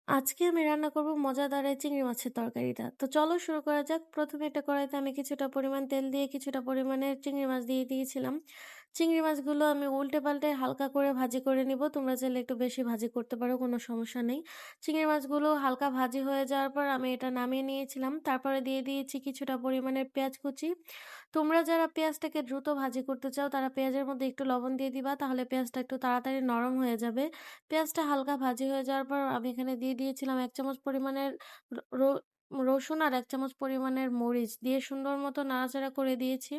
আজকে আমি রান্না করব মজাদার এই চিংড়ি মাছের তরকারিটা। তো চলো শুরু করা যাক। ১ম এ একটা কড়াইতে আমি কিছুটা পরিমাণ তেল দিয়ে কিছুটা পরিমাণের চিংড়ি মাছ দিয়ে দিয়েছিলাম। চিংড়ি মাছগুলো আমি উল্টে-পাল্টে হালকা করে ভাজি করে নিব। তোমরা চাইলে একটু বেশি ভাজি করতে পারো, কোনো সমস্যা নেই। চিংড়ি মাছগুলো হালকা ভাজি হয়ে যাওয়ার পর আমি এটা নামিয়ে নিয়েছিলাম। তারপরে দিয়ে দিয়েছি কিছুটা পরিমাণের পেঁয়াজ কুচি। তোমরা যারা পেঁয়াজটাকে দ্রুত ভাজি করতে চাও তারা পেঁয়াজের মধ্যে একটু লবণ দিয়ে দিবা, তাহলে পেঁয়াজটা একটু তাড়াতাড়ি নরম হয়ে যাবে। পেঁয়াজটা হালকা ভাজি হয়ে যাওয়ার পর আমি এখানে দিয়ে দিয়েছিলাম ১ চামচ পরিমাণের র র রসুন আর ১ চামচ পরিমাণের মরিচ দিয়ে সুন্দর মতো নাড়াচাড়া করে দিয়েছি।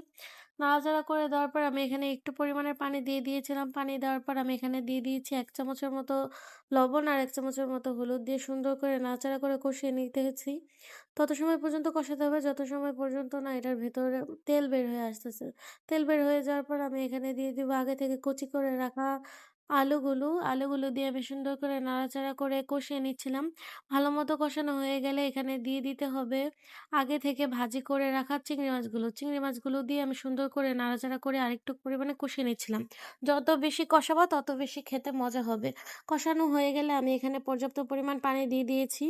নাড়াচাড়া করে দেওয়ার পর আমি এখানে একটু পরিমাণের পানি দিয়ে দিয়েছিলাম। পানি দেওয়ার পর আমি এখানে দিয়ে দিয়েছি ১ চামচের মতো লবণ আর ১ চামচের মতো হলুদ দিয়ে সুন্দর করে নাড়াচাড়া করে কষিয়ে নিতেছি। তত সময় পর্যন্ত কষাতে হবে যত সময় পর্যন্ত না এটার ভেতরে তেল বের হয়ে আসতেছে। তেল বের হয়ে যাওয়ার পর আমি এখানে দিয়ে দিব আগে থেকে কুচি করে রাখা আলুগুলো দিয়ে আমি সুন্দর করে নাড়াচাড়া করে কষিয়ে নিচ্ছিলাম। ভালোমতো কষানো হয়ে গেলে এখানে দিয়ে দিতে হবে আগে থেকে ভাজি করে রাখা চিংড়ি মাছগুলো। চিংড়ি মাছগুলো দিয়ে আমি সুন্দর করে নাড়াচাড়া করে আরেকটু পরিমাণে কষিয়ে নিচ্ছিলাম। যত বেশি কষাবা তত বেশি খেতে মজা হবে। কষানো হয়ে গেলে আমি এখানে পর্যাপ্ত পরিমাণ পানি দিয়ে দিয়েছি।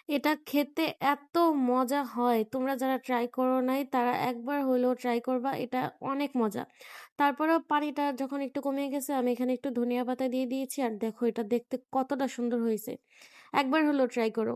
এটা খেতে এত মজা হয়, তোমরা যারা ট্রাই করো নাই তারা একবার হইলেও ট্রাই করবা। এটা অনেক মজা। তারপরেও পানিটা যখন একটু কমে গেছে আমি এখানে একটু ধনিয়া পাতা দিয়ে দিয়েছি। আর দেখো এটা দেখতে কতটা সুন্দর হইছে। একবার হলেও ট্রাই করো।